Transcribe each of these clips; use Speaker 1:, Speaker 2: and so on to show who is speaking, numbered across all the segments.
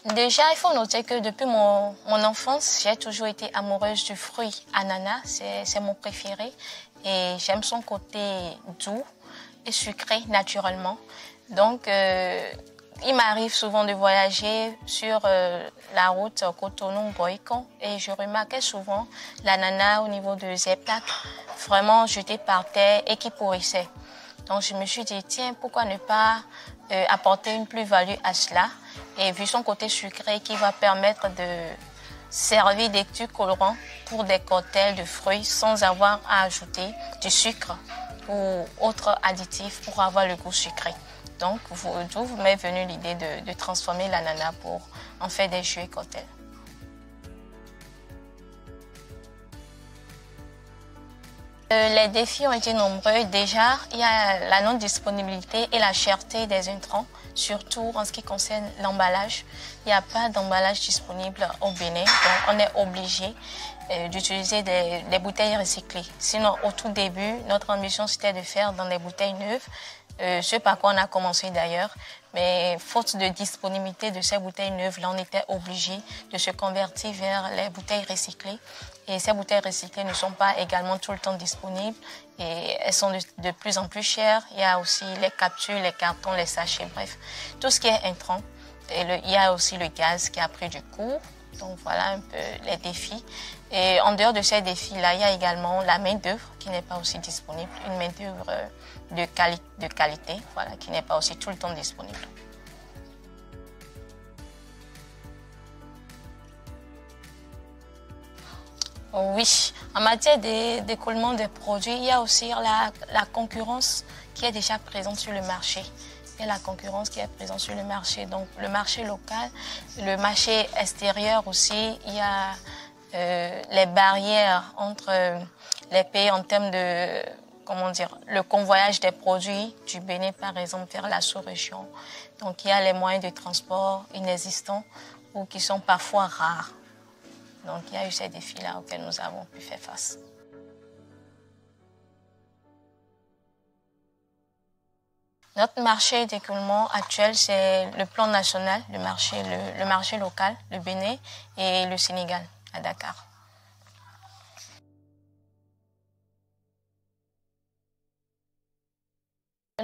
Speaker 1: Déjà, il faut noter que depuis mon enfance, j'ai toujours été amoureuse du fruit ananas. C'est mon préféré et j'aime son côté doux et sucré naturellement. Donc, il m'arrive souvent de voyager sur la route Cotonou-Boïcon et je remarquais souvent l'ananas au niveau de Zeplak, vraiment jeté par terre et qui pourrissait. Donc, je me suis dit, tiens, pourquoi ne pas apporter une plus-value à cela? Et vu son côté sucré qui va permettre de servir d'édulcorant pour des cocktails de fruits sans avoir à ajouter du sucre ou autres additifs pour avoir le goût sucré. Donc, d'où m'est venue l'idée de transformer l'ananas pour en faire des jus et cocktails. Les défis ont été nombreux. Déjà, il y a la non-disponibilité et la cherté des intrants, surtout en ce qui concerne l'emballage. Il n'y a pas d'emballage disponible au Bénin, donc on est obligé d'utiliser des bouteilles recyclées. Sinon, au tout début, notre ambition, c'était de faire dans des bouteilles neuves, ce par quoi on a commencé d'ailleurs. Mais faute de disponibilité de ces bouteilles neuves, là, on était obligé de se convertir vers les bouteilles recyclées. Et ces bouteilles recyclées ne sont pas également tout le temps disponibles et elles sont de plus en plus chères. Il y a aussi les capsules, les cartons, les sachets, bref, tout ce qui est intrant. Et il y a aussi le gaz qui a pris du coup. Donc voilà un peu les défis. Et en dehors de ces défis-là, il y a également la main-d'œuvre qui n'est pas aussi disponible, une main-d'œuvre de qualité, voilà, qui n'est pas aussi tout le temps disponible. Oui, en matière d'écoulement des produits, il y a aussi la concurrence qui est déjà présente sur le marché. Il y a la concurrence qui est présente sur le marché, donc le marché local, le marché extérieur aussi, il y a les barrières entre les pays en termes de, comment dire, le convoyage des produits du Bénin, par exemple, vers la sous-région. Donc il y a les moyens de transport inexistants ou qui sont parfois rares. Donc, il y a eu ces défis-là auxquels nous avons pu faire face. Notre marché d'écoulement actuel, c'est le plan national, le marché local, le Bénin et le Sénégal, à Dakar.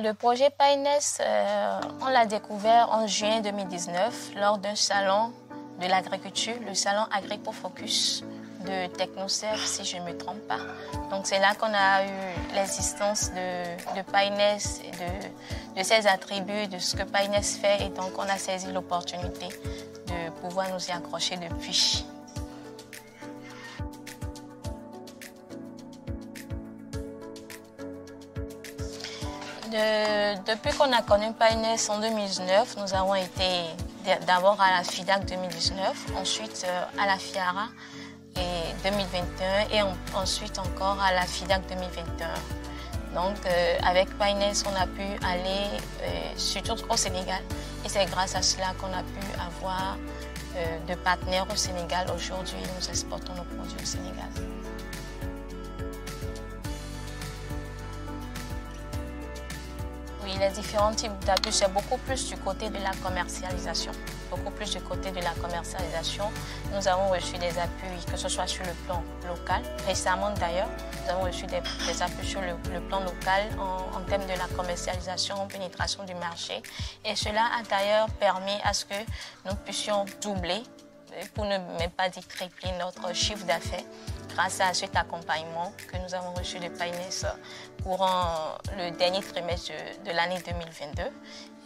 Speaker 1: Le projet Paines, on l'a découvert en juin 2019 lors d'un salon de l'agriculture, le salon AgriPoFocus de TechnoServe, si je ne me trompe pas. Donc c'est là qu'on a eu l'existence de Paines et de ses attributs, de ce que Paines fait. Et donc on a saisi l'opportunité de pouvoir nous y accrocher depuis. Depuis qu'on a connu Paines en 2019, nous avons été d'abord à la FIDAC 2019, ensuite à la FIARA 2021 et ensuite encore à la FIDAC 2021. Donc avec Paines, on a pu aller surtout au Sénégal et c'est grâce à cela qu'on a pu avoir de partenaires au Sénégal. Aujourd'hui, nous exportons nos produits au Sénégal. Oui, les différents types d'appui, c'est beaucoup plus du côté de la commercialisation. Beaucoup plus du côté de la commercialisation. Nous avons reçu des appuis, que ce soit sur le plan local. Récemment d'ailleurs, nous avons reçu des appuis sur le plan local en termes de la commercialisation, en pénétration du marché. Et cela a d'ailleurs permis à ce que nous puissions doubler, pour ne même pas dire tripler notre chiffre d'affaires, grâce à cet accompagnement que nous avons reçu de Paines courant le dernier trimestre de l'année 2022.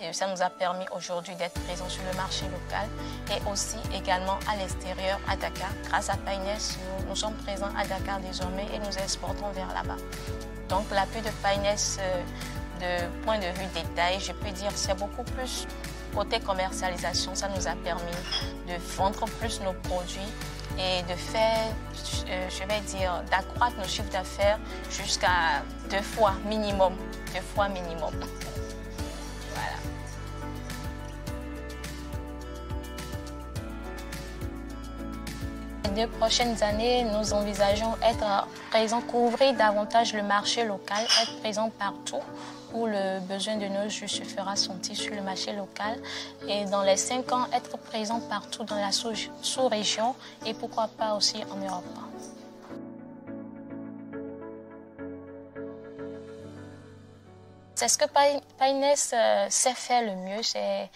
Speaker 1: Et ça nous a permis aujourd'hui d'être présents sur le marché local et aussi également à l'extérieur, à Dakar. Grâce à Paines, nous sommes présents à Dakar désormais et nous exportons vers là-bas. Donc l'appui de Paines, de point de vue détail, je peux dire c'est beaucoup plus côté commercialisation. Ça nous a permis de vendre plus nos produits et de faire, je vais dire, d'accroître nos chiffres d'affaires jusqu'à 2 fois minimum. 2 fois minimum. Voilà. Les 2 prochaines années, nous envisageons être présents, couvrir davantage le marché local, être présents partout où le besoin de nos jus se fera sentir sur le marché local et dans les 5 ans, être présent partout dans la sous-région et pourquoi pas aussi en Europe. C'est ce que Paynes sait faire le mieux, c'est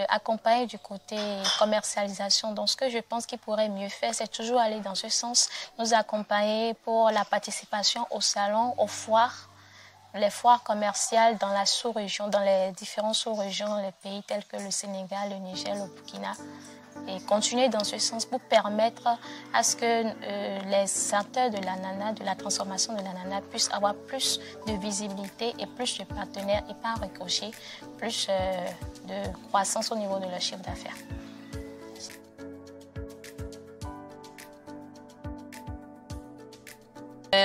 Speaker 1: accompagner du côté commercialisation. Donc ce que je pense qu'il pourrait mieux faire, c'est toujours aller dans ce sens, nous accompagner pour la participation au salon, aux foires, les foires commerciales dans la sous-région, dans les différentes sous-régions, les pays tels que le Sénégal, le Niger, le Burkina. Et continuer dans ce sens pour permettre à ce que les acteurs de l'ananas, de la transformation de l'ananas puissent avoir plus de visibilité et plus de partenaires et par ricochet, plus de croissance au niveau de leur chiffre d'affaires.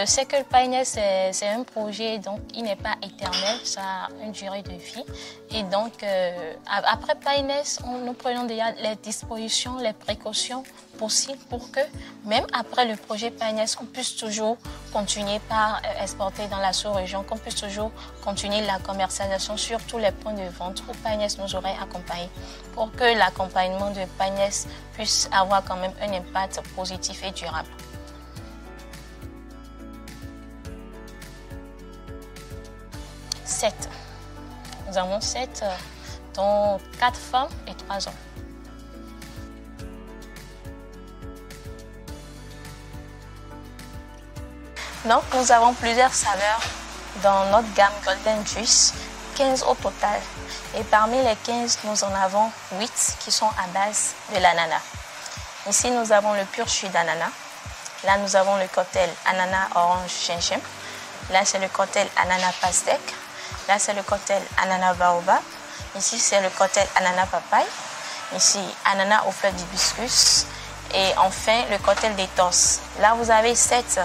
Speaker 1: C'est que le Paynes, c'est un projet, donc il n'est pas éternel, ça a une durée de vie. Et donc, après Paynes, nous prenons déjà les dispositions, les précautions possibles pour que, même après le projet Paynes, on puisse toujours continuer par exporter dans la sous-région, qu'on puisse toujours continuer la commercialisation sur tous les points de vente où Paynes nous aurait accompagnés, pour que l'accompagnement de Paynes puisse avoir quand même un impact positif et durable. Nous avons 7, dont 4 femmes et 3 hommes. Donc, nous avons plusieurs saveurs dans notre gamme Golden Juice, 15 au total. Et parmi les 15, nous en avons 8 qui sont à base de l'ananas. Ici, nous avons le pur jus d'ananas. Là, nous avons le cocktail ananas orange gingembre. Là, c'est le cocktail ananas pastèque. Là, c'est le cocktail ananas baobab. Ici, c'est le cocktail ananas papaye. Ici, ananas aux fleurs d'hibiscus. Et enfin, le cocktail d'éthos. Là, vous avez 7.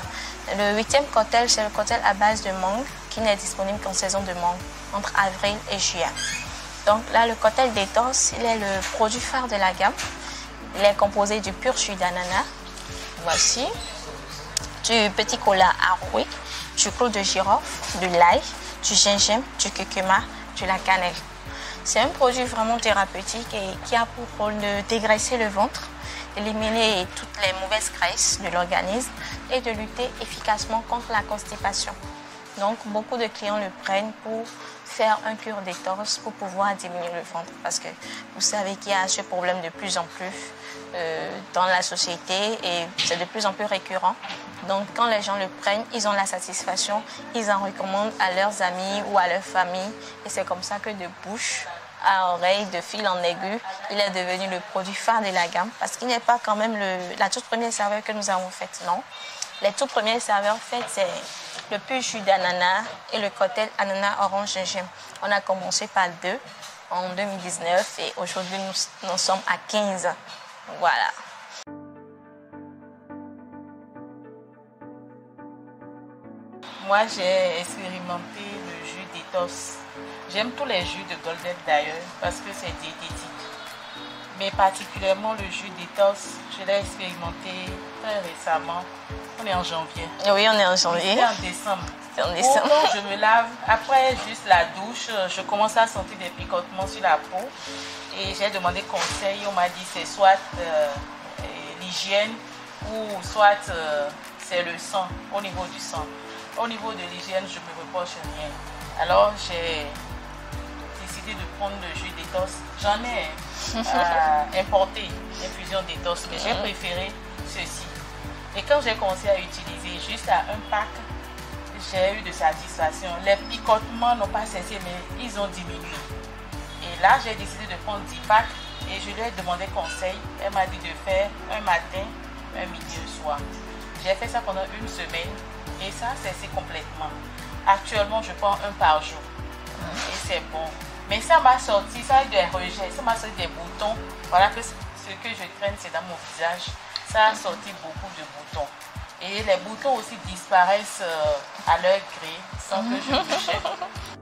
Speaker 1: Le 8e cocktail, c'est le cocktail à base de mangue qui n'est disponible qu'en saison de mangue, entre avril et juillet. Donc là, le cocktail d'éthos, il est le produit phare de la gamme. Il est composé du pur jus d'ananas. Voici. Du petit cola à rouille, du clou de girofle, de l'ail, du gingembre, du curcuma, de la cannelle. C'est un produit vraiment thérapeutique et qui a pour rôle de dégraisser le ventre, d'éliminer toutes les mauvaises graisses de l'organisme et de lutter efficacement contre la constipation. Donc, beaucoup de clients le prennent pour faire un cure d'éthos pour pouvoir diminuer le ventre parce que vous savez qu'il y a ce problème de plus en plus dans la société et c'est de plus en plus récurrent. Donc, quand les gens le prennent, ils ont la satisfaction, ils en recommandent à leurs amis ou à leur famille et c'est comme ça que de bouche à oreille, de fil en aiguille, il est devenu le produit phare de la gamme parce qu'il n'est pas quand même la toute première saveur que nous avons faite, non. Les tout premières saveurs faites, c'est le pur jus d'ananas et le cocktail ananas orange gingembre. On a commencé par 2 en 2019 et aujourd'hui nous en sommes à 15. Voilà.
Speaker 2: Moi, j'ai expérimenté le jus d'éthos. J'aime tous les jus de Golden d'ailleurs parce que c'est diététique. Mais particulièrement le jus d'éthos, je l'ai expérimenté très récemment. On est en janvier.
Speaker 1: Oui, on est en janvier.
Speaker 2: C'était en décembre.
Speaker 1: C'est en décembre.
Speaker 2: Quand je me lave, après juste la douche, je commence à sentir des picotements sur la peau. Et j'ai demandé conseil. On m'a dit c'est soit l'hygiène ou soit c'est le sang, au niveau du sang. Au niveau de l'hygiène, je ne me reproche rien. Alors j'ai décidé de prendre le jus d'éthos. J'en ai importé infusion d'éthos, mais j'ai préféré ceci. Et quand j'ai commencé à utiliser juste à un pack, j'ai eu de satisfaction. Les picotements n'ont pas cessé, mais ils ont diminué. Et là, j'ai décidé de prendre 10 packs et je lui ai demandé conseil. Elle m'a dit de faire un matin, un midi, un soir. J'ai fait ça pendant une semaine et ça a cessé complètement. Actuellement, je prends un par jour et c'est bon. Mais ça m'a sorti, ça a eu des rejets, ça m'a sorti des boutons. Voilà que ce que je traîne, c'est dans mon visage. Ça a sorti beaucoup de boutons. Et les boutons aussi disparaissent à leur gré sans que je me gêne.